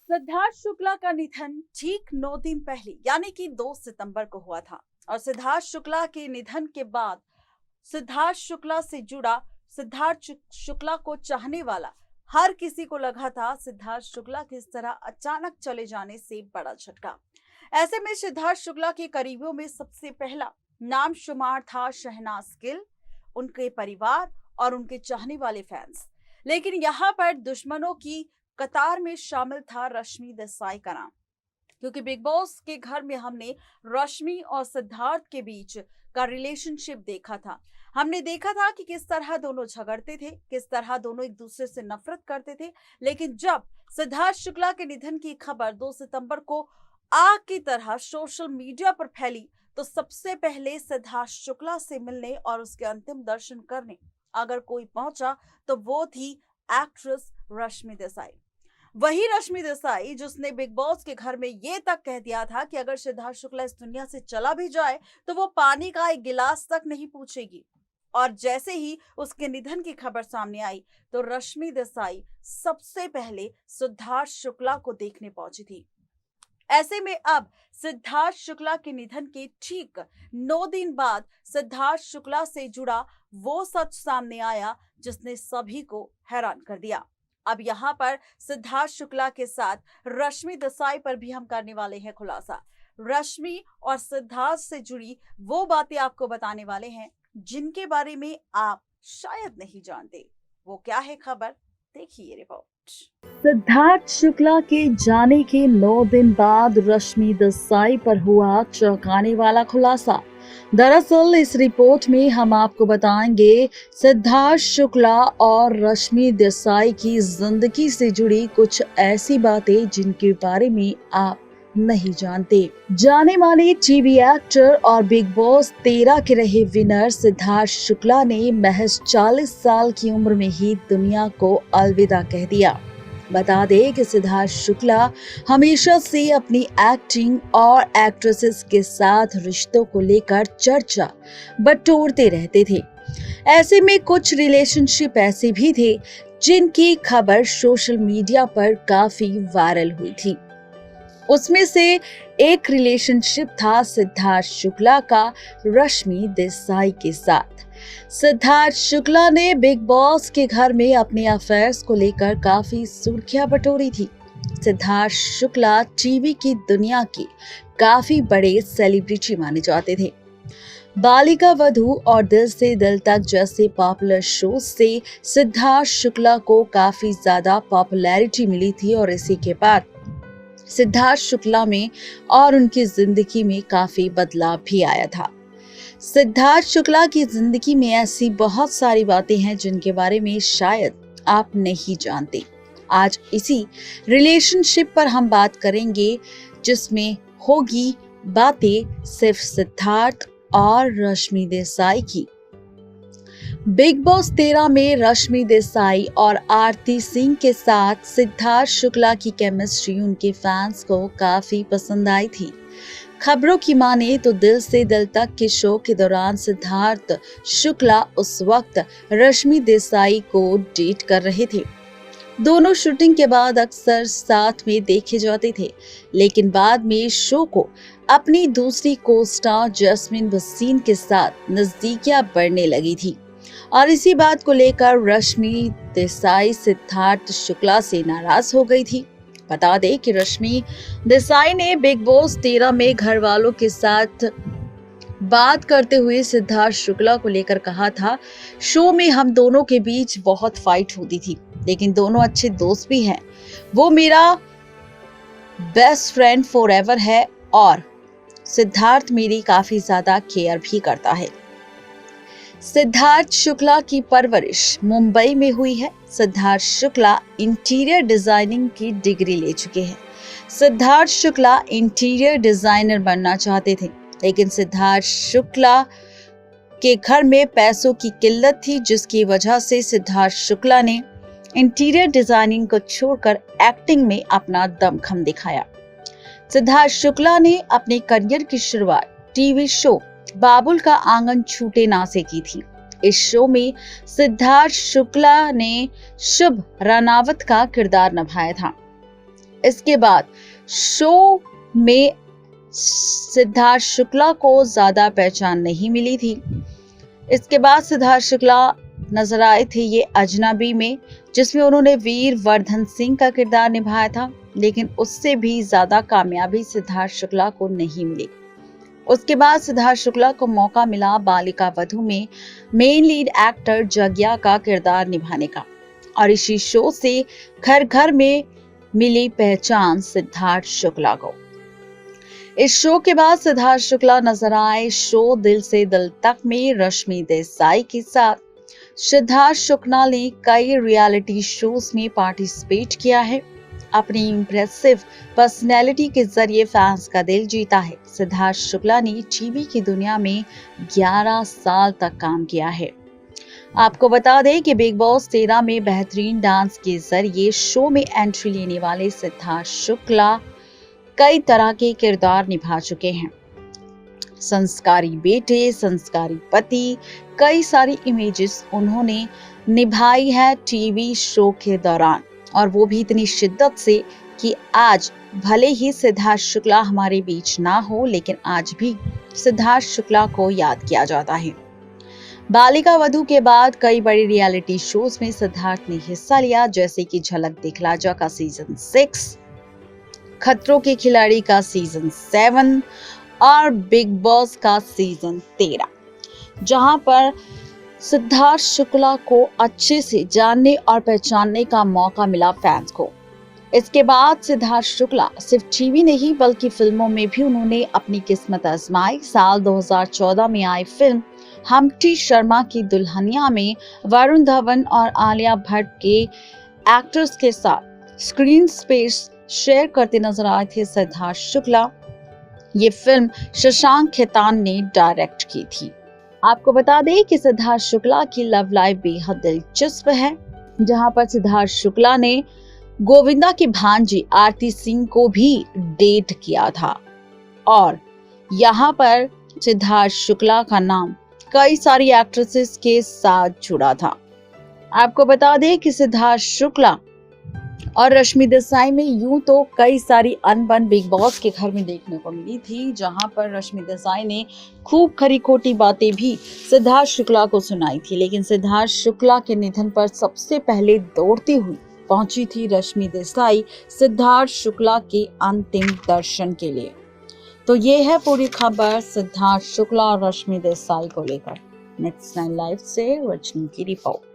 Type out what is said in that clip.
सिद्धार्थ शुक्ला का निधन ठीक 9 दिन पहले यानी कि 2 सितंबर को हुआ था। और सिद्धार्थ शुक्ला के निधन के बाद सिद्धार्थ शुक्ला से जुड़ा, सिद्धार्थ शुक्ला को चाहने वाला हर किसी को लगा था सिद्धार्थ शुक्ला के इस तरह अचानक चले जाने से बड़ा झटका। ऐसे में सिद्धार्थ शुक्ला के करीबियों में सबसे पहला नाम शुमार था शहनाज गिल, उनके परिवार और उनके चाहने वाले फैंस। लेकिन यहाँ पर दुश्मनों की कतार में शामिल था रश्मि देसाई का नाम, क्योंकि बिग बॉस के घर में हमने रश्मि और सिद्धार्थ के बीच का रिलेशनशिप देखा था। हमने देखा था कि किस तरह दोनों झगड़ते थे, किस तरह दोनों एक दूसरे से नफरत करते थे। लेकिन जब सिद्धार्थ शुक्ला के निधन की खबर 2 सितंबर को आग की तरह सोशल मीडिया पर फैली, तो सबसे पहले सिद्धार्थ शुक्ला से मिलने और उसके अंतिम दर्शन करने अगर कोई पहुंचा तो वो थी एक्ट्रेस रश्मि देसाई। वही रश्मि देसाई जिसने बिग बॉस के घर में ये तक कह दिया था कि अगर सिद्धार्थ शुक्ला इस दुनिया से चला भी जाए तो वो पानी का एक गिलास तक नहीं पूछेगी। और जैसे ही उसके निधन की खबर सामने आई तो रश्मि देसाई सबसे पहले सिद्धार्थ शुक्ला को देखने पहुंची थी। ऐसे में अब सिद्धार्थ शुक्ला के निधन के ठीक 9 दिन बाद सिद्धार्थ शुक्ला से जुड़ा वो सच सामने आया जिसने सभी को हैरान कर दिया। अब यहाँ पर सिद्धार्थ शुक्ला के साथ रश्मि देसाई पर भी हम करने वाले हैं खुलासा। रश्मि और सिद्धार्थ से जुड़ी वो बातें आपको बताने वाले हैं जिनके बारे में आप शायद नहीं जानते। वो क्या है खबर, देखिए रिपोर्ट। सिद्धार्थ शुक्ला के जाने के 9 दिन बाद रश्मि देसाई पर हुआ चौंकाने वाला खुलासा। दरअसल इस रिपोर्ट में हम आपको बताएंगे सिद्धार्थ शुक्ला और रश्मि देसाई की जिंदगी से जुड़ी कुछ ऐसी बातें जिनके बारे में आप नहीं जानते। जाने माने टीवी एक्टर और बिग बॉस 13 के रहे विनर सिद्धार्थ शुक्ला ने महज 40 साल की उम्र में ही दुनिया को अलविदा कह दिया। बता दें कि सिद्धार्थ शुक्ला हमेशा से अपनी एक्टिंग और एक्ट्रेसेस के साथ रिश्तों को लेकर चर्चा बटोरते रहते थे। ऐसे में कुछ रिलेशनशिप ऐसे भी थे जिनकी खबर सोशल मीडिया पर काफी वायरल हुई थी। उसमें से एक रिलेशनशिप था सिद्धार्थ शुक्ला का रश्मि देसाई के साथ। सिद्धार्थ शुक्ला ने बिग बॉस के घर में अपने अफेयर्स को लेकर काफी सुर्खियां बटोरी थी। सिद्धार्थ शुक्ला टीवी की दुनिया के काफी बड़े सेलिब्रिटी माने जाते थे। बालिका वधू और दिल से दिल तक जैसे पॉपुलर शो से सिद्धार्थ शुक्ला को काफी ज्यादा पॉपुलैरिटी मिली थी और इसी के बाद सिद्धार्थ शुक्ला में और उनकी जिंदगी में काफी बदलाव भी आया था। सिद्धार्थ शुक्ला की जिंदगी में ऐसी बहुत सारी बातें हैं जिनके बारे में शायद आप नहीं जानते। आज इसी रिलेशनशिप पर हम बात करेंगे जिसमें होगी बातें सिर्फ सिद्धार्थ और रश्मि देसाई की। बिग बॉस 13 में रश्मि देसाई और आरती सिंह के साथ सिद्धार्थ शुक्ला की केमिस्ट्री उनके फैंस को काफी पसंद आई थी। खबरों की माने तो दिल से दिल तक के शो के दौरान सिद्धार्थ शुक्ला उस वक्त रश्मि देसाई को डेट कर रहे थे। दोनों शूटिंग के बाद अक्सर साथ में देखे जाते थे, लेकिन बाद में शो को अपनी दूसरी को स्टार जैस्मिन वसीम के साथ नजदीकियां बढ़ने लगी थी और इसी बात को लेकर रश्मि देसाई सिद्धार्थ शुक्ला से नाराज हो गई थी। बता दें कि रश्मि देसाई ने बिग बॉस 13 में घर वालों के साथ बात करते हुए सिद्धार्थ शुक्ला को लेकर कहा था, शो में हम दोनों के बीच बहुत फाइट होती थी, लेकिन दोनों अच्छे दोस्त भी हैं। वो मेरा बेस्ट फ्रेंड फॉरएवर है और सिद्धार्थ मेरी काफी ज्यादा केयर भी करता है। सिद्धार्थ शुक्ला की परवरिश मुंबई में हुई है। सिद्धार्थ शुक्ला इंटीरियर डिजाइनिंग की डिग्री ले चुके हैं। सिद्धार्थ शुक्ला इंटीरियर डिजाइनर बनना चाहते थे, लेकिन सिद्धार्थ शुक्ला के घर में पैसों की किल्लत थी, जिसकी वजह से सिद्धार्थ शुक्ला ने इंटीरियर डिजाइनिंग को छोड़कर एक्टिंग में अपना दमखम दिखाया। सिद्धार्थ शुक्ला ने अपने करियर की शुरुआत टीवी शो बाबुल का आंगन छूटे ना से की थी। इस शो में सिद्धार्थ शुक्ला ने शुभ रानावत का किरदार निभाया था। इसके बाद शो में सिद्धार्थ शुक्ला को ज्यादा पहचान नहीं मिली थी। इसके बाद सिद्धार्थ शुक्ला नजर आए थे ये अजनबी में, जिसमें उन्होंने वीर वर्धन सिंह का किरदार निभाया था, लेकिन उससे भी ज्यादा कामयाबी सिद्धार्थ शुक्ला को नहीं मिली। उसके बाद सिद्धार्थ शुक्ला को मौका मिला बालिका वधू में मेन लीड एक्टर जग्या का किरदार निभाने का, और इसी शो से घर घर में मिली पहचान सिद्धार्थ शुक्ला को। इस शो के बाद सिद्धार्थ शुक्ला नजर आए शो दिल से दिल तक में रश्मि देसाई के साथ। सिद्धार्थ शुक्ला ने कई रियलिटी शोज में पार्टिसिपेट किया है। अपनी इम्प्रेसिव पर्सनैलिटी के जरिए फैंस का दिल जीता है। सिद्धार्थ शुक्ला ने टीवी की दुनिया में 11 साल तक काम किया है। आपको बता दें कि बिग बॉस 13 में बेहतरीन डांस के जरिए शो में एंट्री लेने वाले सिद्धार्थ शुक्ला कई तरह के किरदार निभा चुके हैं। संस्कारी बेटे, संस्कारी पति, कई सारी इमेजेस उन्होंने निभाई है टीवी शो के दौरान, और वो भी इतनी शिद्दत से कि आज भले ही सिद्धार्थ शुक्ला हमारे बीच ना हो, लेकिन आज भी सिद्धार्थ शुक्ला को याद किया जाता है। बालिका वधू के बाद कई बड़ी रियलिटी शोज में सिद्धार्थ ने हिस्सा लिया, जैसे कि झलक दिखला जा का सीजन 6, खतरों के खिलाड़ी का सीजन 7 और बिग बॉस का सीजन 13, जहां पर सिद्धार्थ शुक्ला को अच्छे से जानने और पहचानने का मौका मिला फैंस को। इसके बाद सिद्धार्थ शुक्ला सिर्फ टीवी नहीं बल्कि फिल्मों में भी उन्होंने अपनी किस्मत आजमाई। साल 2014 में आई फिल्म हम्प्टी शर्मा की दुल्हनिया में वरुण धवन और आलिया भट्ट के एक्टर्स के साथ स्क्रीन स्पेस शेयर करते नजर आए थे सिद्धार्थ शुक्ला। ये फिल्म शशांक खेतान ने डायरेक्ट की थी। आपको बता दें कि सिद्धार्थ शुक्ला की लव लाइफ बेहद दिलचस्प है, जहां पर सिद्धार्थ शुक्ला ने गोविंदा की भांजी आरती सिंह को भी डेट किया था, और यहाँ पर सिद्धार्थ शुक्ला का नाम कई सारी एक्ट्रेसेस के साथ जुड़ा था। आपको बता दें कि सिद्धार्थ शुक्ला और रश्मि देसाई में यूं तो कई सारी अनबन बिग बॉस के घर में देखने को मिली थी, जहां पर रश्मि देसाई ने खूब खरी खोटी बातें भी सिद्धार्थ शुक्ला को सुनाई थी, लेकिन सिद्धार्थ शुक्ला के निधन पर सबसे पहले दौड़ती हुई पहुंची थी रश्मि देसाई सिद्धार्थ शुक्ला के अंतिम दर्शन के लिए। तो ये है पूरी खबर सिद्धार्थ शुक्ला और रश्मि देसाई को लेकर। नेक्स्ट 9 लाइव से रजनी की रिपोर्ट।